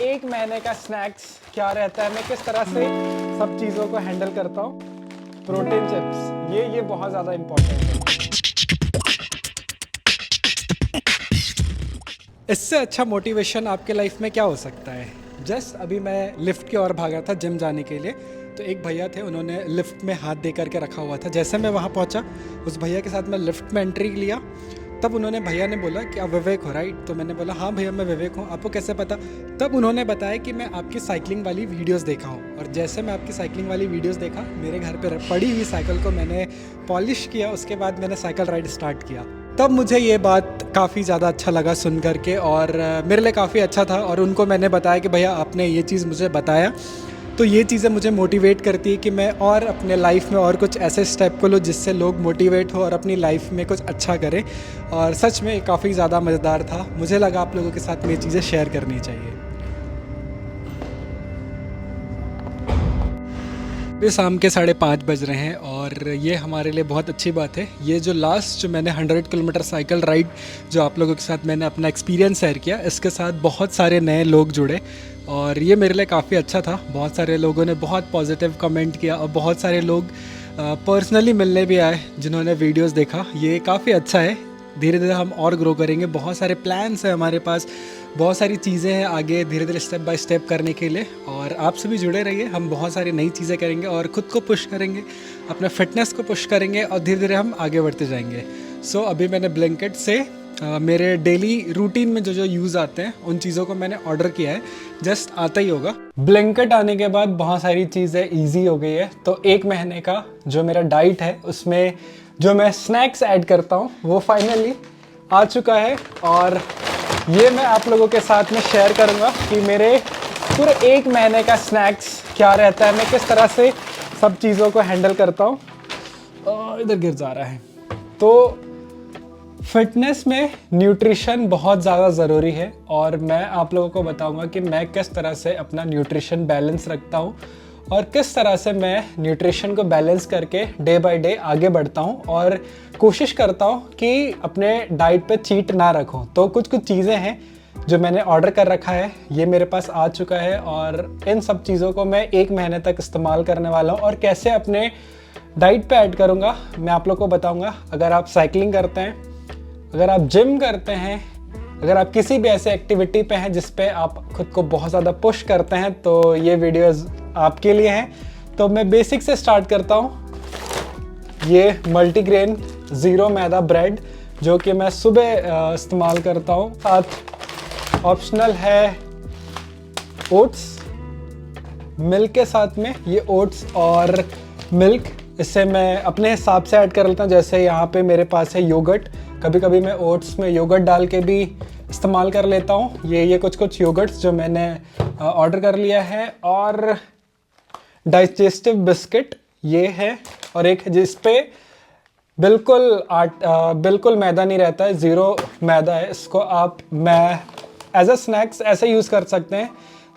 एक महीने का स्नैक्स क्या रहता है, मैं किस तरह से सब चीज़ों को हैंडल करता हूँ। प्रोटीन चिप्स ये बहुत ज़्यादा इम्पोर्टेंट है। इससे अच्छा मोटिवेशन आपके लाइफ में क्या हो सकता है। जस्ट अभी मैं लिफ्ट की ओर भागा था जिम जाने के लिए, तो एक भैया थे, उन्होंने लिफ्ट में हाथ दे करके रखा हुआ था। जैसे मैं वहाँ पहुँचा, उस भैया के साथ मैं लिफ्ट में एंट्री लिया, तब भैया ने बोला कि आप विवेक हो, राइट? तो मैंने बोला हाँ भैया मैं विवेक हूँ, आपको कैसे पता? तब उन्होंने बताया कि मैं आपकी साइकिलिंग वाली वीडियोस देखा हूँ, और जैसे मैं आपकी साइकिलिंग वाली वीडियोस देखा, मेरे घर पे पड़ी हुई साइकिल को मैंने पॉलिश किया, उसके बाद मैंने साइकिल राइड स्टार्ट किया। तब मुझे ये बात काफ़ी ज़्यादा अच्छा लगा सुन करके, और मेरे लिए काफ़ी अच्छा था। और उनको मैंने बताया कि भैया आपने ये चीज़ मुझे बताया, तो ये चीज़ें मुझे मोटिवेट करती है कि मैं और अपने लाइफ में और कुछ ऐसे स्टेप को लूँ जिससे लोग मोटिवेट हो और अपनी लाइफ में कुछ अच्छा करें। और सच में काफ़ी ज़्यादा मज़ेदार था, मुझे लगा आप लोगों के साथ में ये चीज़ें शेयर करनी चाहिए। अभी शाम के 5:30 बज रहे हैं, और ये हमारे लिए बहुत अच्छी बात है। ये जो मैंने 100 किलोमीटर साइकिल राइड जो आप लोगों के साथ मैंने अपना एक्सपीरियंस शेयर किया, इसके साथ बहुत सारे नए लोग जुड़े, और ये मेरे लिए काफ़ी अच्छा था। बहुत सारे लोगों ने बहुत पॉजिटिव कमेंट किया, और बहुत सारे लोग पर्सनली मिलने भी आए जिन्होंने वीडियोस देखा। ये काफ़ी अच्छा है, धीरे धीरे हम और ग्रो करेंगे। बहुत सारे प्लान्स हैं हमारे पास, बहुत सारी चीज़ें हैं आगे धीरे धीरे स्टेप बाय स्टेप करने के लिए। और आपसे भी जुड़े रहिए, हम बहुत सारी नई चीज़ें करेंगे और ख़ुद को पुश करेंगे, अपना फिटनेस को पुश करेंगे, और धीरे धीरे हम आगे बढ़ते जाएंगे। सो अभी मैंने ब्लिंकिट से मेरे डेली रूटीन में जो यूज़ आते हैं उन चीज़ों को मैंने ऑर्डर किया है, जस्ट आता ही होगा। ब्लिंकिट आने के बाद बहुत सारी चीज़ें ईजी हो गई है। तो एक महीने का जो मेरा डाइट है उसमें जो मैं स्नैक्स ऐड करता हूँ वो फाइनली आ चुका है, और ये मैं आप लोगों के साथ में शेयर करूँगा कि मेरे पूरे एक महीने का स्नैक्स क्या रहता है, मैं किस तरह से सब चीज़ों को हैंडल करता हूँ। इधर गिर जा रहा है। तो फिटनेस में न्यूट्रिशन बहुत ज़्यादा ज़रूरी है, और मैं आप लोगों को बताऊंगा कि मैं किस तरह से अपना न्यूट्रिशन बैलेंस रखता हूँ, और किस तरह से मैं न्यूट्रिशन को बैलेंस करके डे बाय डे आगे बढ़ता हूँ, और कोशिश करता हूँ कि अपने डाइट पे चीट ना रखूँ। तो कुछ चीज़ें हैं जो मैंने ऑर्डर कर रखा है, ये मेरे पास आ चुका है, और इन सब चीज़ों को मैं एक महीने तक इस्तेमाल करने वाला हूँ। और कैसे अपने डाइट पे ऐड करूँगा मैं आप लोग को बताऊँगा। अगर आप साइकिलिंग करते हैं, अगर आप जिम करते हैं, अगर आप किसी भी ऐसे एक्टिविटी पे हैं जिस पे आप खुद को बहुत ज़्यादा पुश करते हैं, तो ये वीडियोस आपके लिए हैं। तो मैं बेसिक से स्टार्ट करता हूँ। ये मल्टीग्रेन ज़ीरो मैदा ब्रेड जो कि मैं सुबह इस्तेमाल करता हूँ। साथ ऑप्शनल है ओट्स, मिल्क के साथ में। ये ओट्स और मिल्क इससे मैं अपने हिसाब से ऐड कर लेता हूँ। जैसे यहाँ पे मेरे पास है योगर्ट, कभी कभी मैं ओट्स में योगर्ट डाल के भी इस्तेमाल कर लेता हूँ। ये कुछ योगर्ट्स जो मैंने ऑर्डर कर लिया है। और डाइजेस्टिव बिस्किट ये है, और एक जिस पे बिल्कुल मैदा नहीं रहता है, ज़ीरो मैदा है। इसको आप एज अ स्नैक्स ऐसे यूज़ कर सकते हैं।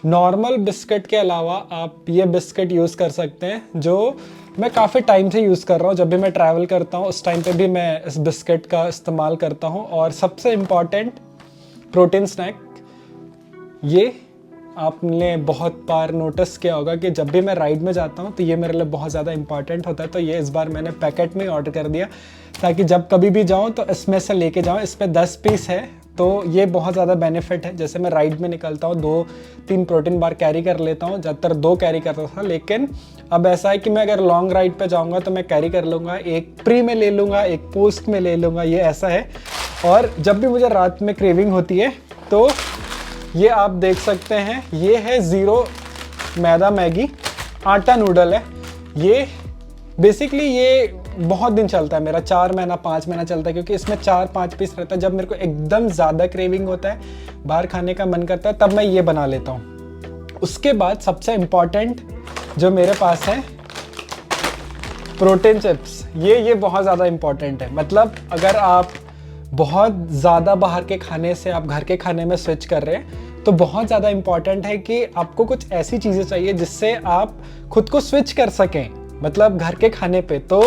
नॉर्मल बिस्किट के अलावा आप ये बिस्किट यूज़ कर सकते हैं, जो मैं काफ़ी टाइम से यूज़ कर रहा हूँ। जब भी मैं ट्रैवल करता हूँ उस टाइम पे भी मैं इस बिस्किट का इस्तेमाल करता हूँ। और सबसे इम्पॉर्टेंट प्रोटीन स्नैक, ये आपने बहुत बार नोटिस किया होगा कि जब भी मैं राइड में जाता हूँ तो ये मेरे लिए बहुत ज़्यादा इंपॉर्टेंट होता है। तो ये इस बार मैंने पैकेट में ही ऑर्डर कर दिया, ताकि जब कभी भी जाऊँ तो इसमें से लेके जाऊँ। इसमें 10 पीस है, तो ये बहुत ज़्यादा बेनिफिट है। जैसे मैं राइड में निकलता हूँ 2-3 प्रोटीन बार कैरी कर लेता हूँ, ज़्यादातर 2 कैरी करता था, लेकिन अब ऐसा है कि मैं अगर लॉन्ग राइड पे जाऊँगा तो मैं कैरी कर लूँगा, एक प्री में ले लूँगा, एक पोस्ट में ले लूँगा, ये ऐसा है। और जब भी मुझे रात में क्रेविंग होती है तो ये आप देख सकते हैं, ये है ज़ीरो मैदा मैगी आटा नूडल है। ये बेसिकली ये बहुत दिन चलता है मेरा, 4 महीना 5 महीना चलता है, क्योंकि इसमें 4-5 पीस रहता है। जब मेरे को एकदम ज़्यादा क्रेविंग होता है, बाहर खाने का मन करता है, तब मैं ये बना लेता हूँ। उसके बाद सबसे इम्पॉर्टेंट जो मेरे पास है प्रोटीन चिप्स। ये बहुत ज़्यादा इम्पॉर्टेंट है। मतलब अगर आप बहुत ज़्यादा बाहर के खाने से आप घर के खाने में स्विच कर रहे हैं, तो बहुत ज़्यादा इम्पॉर्टेंट है कि आपको कुछ ऐसी चीज़ें चाहिए जिससे आप खुद को स्विच कर सकें, मतलब घर के खाने पे। तो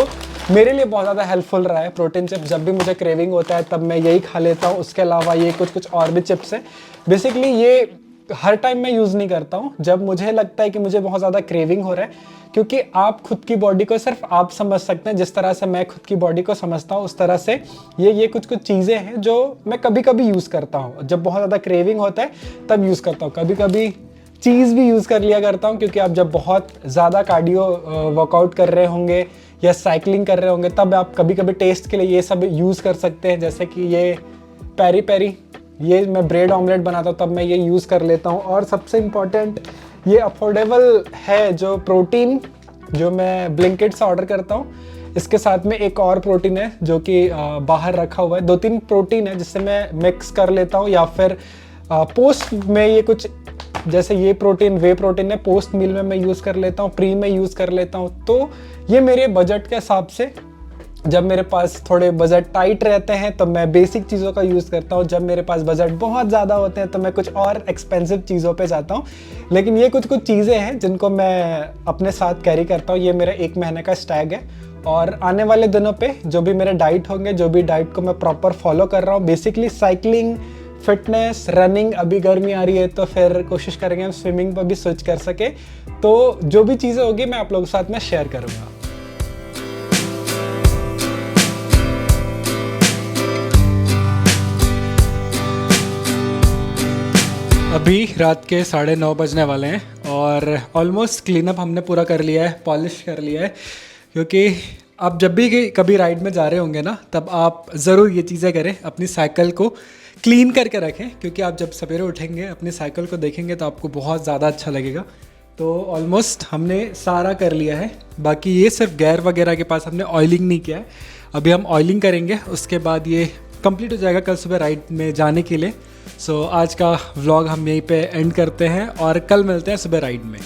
मेरे लिए बहुत ज़्यादा हेल्पफुल रहा है प्रोटीन चिप्स। जब भी मुझे क्रेविंग होता है तब मैं यही खा लेता हूँ। उसके अलावा ये कुछ और भी चिप्स हैं। बेसिकली ये हर टाइम मैं यूज़ नहीं करता हूँ, जब मुझे लगता है कि मुझे बहुत ज़्यादा क्रेविंग हो रहा है, क्योंकि आप खुद की बॉडी को सिर्फ आप समझ सकते हैं। जिस तरह से मैं खुद की बॉडी को समझता हूँ उस तरह से ये कुछ चीज़ें हैं जो मैं कभी कभी यूज़ करता हूँ। जब बहुत ज़्यादा क्रेविंग होता है तब यूज़ करता हूँ। कभी कभी चीज़ भी यूज़ कर लिया करता हूँ, क्योंकि आप जब बहुत ज़्यादा कार्डियो वर्कआउट कर रहे होंगे या साइकिलिंग कर रहे होंगे तब आप कभी कभी टेस्ट के लिए ये सब यूज़ कर सकते हैं। जैसे कि ये पेरी पेरी, ये मैं ब्रेड ऑमलेट बनाता हूँ तब मैं ये यूज़ कर लेता हूँ। और सबसे इम्पॉर्टेंट, ये अफोर्डेबल है जो प्रोटीन जो मैं ब्लिंकिट से ऑर्डर करता हूँ। इसके साथ में एक और प्रोटीन है जो कि बाहर रखा हुआ है। 2-3 प्रोटीन है जिससे मैं मिक्स कर लेता हूँ, या फिर पोस्ट में ये कुछ, जैसे ये प्रोटीन वे प्रोटीन है, पोस्ट मील में मैं यूज़ कर लेता हूँ, प्री में यूज़ कर लेता हूँ। तो ये मेरे बजट के हिसाब से, जब मेरे पास थोड़े बजट टाइट रहते हैं तो मैं बेसिक चीज़ों का यूज़ करता हूँ। जब मेरे पास बजट बहुत ज़्यादा होते हैं तो मैं कुछ और एक्सपेंसिव चीज़ों पे जाता हूँ। लेकिन ये कुछ चीज़ें हैं जिनको मैं अपने साथ कैरी करता हूँ। ये मेरा 1 महीने का स्टैग है, और आने वाले दिनों पे जो भी मेरे डाइट होंगे, जो भी डाइट को मैं प्रॉपर फॉलो कर रहा हूँ, बेसिकली साइकिलिंग, फिटनेस, रनिंग, अभी गर्मी आ रही है तो फिर कोशिश करेंगे हम स्विमिंग पर भी स्विच कर सके। तो जो भी चीज़ें होगी मैं आप लोगों के साथ में शेयर करूँगा। अभी रात के 9:30 बजने वाले हैं और ऑलमोस्ट क्लीनअप हमने पूरा कर लिया है, पॉलिश कर लिया है। क्योंकि आप जब भी कभी राइड में जा रहे होंगे ना, तब आप ज़रूर ये चीज़ें करें, अपनी साइकिल को क्लीन करके रखें। क्योंकि आप जब सवेरे उठेंगे अपनी साइकिल को देखेंगे तो आपको बहुत ज़्यादा अच्छा लगेगा। तो ऑलमोस्ट हमने सारा कर लिया है, बाकी ये सिर्फ गेयर वगैरह के पास हमने ऑयलिंग नहीं किया है। अभी हम ऑयलिंग करेंगे, उसके बाद ये कंप्लीट हो जाएगा कल सुबह राइड में जाने के लिए। सो आज का व्लॉग हम यहीं पे एंड करते हैं और कल मिलते हैं सुबह राइड में।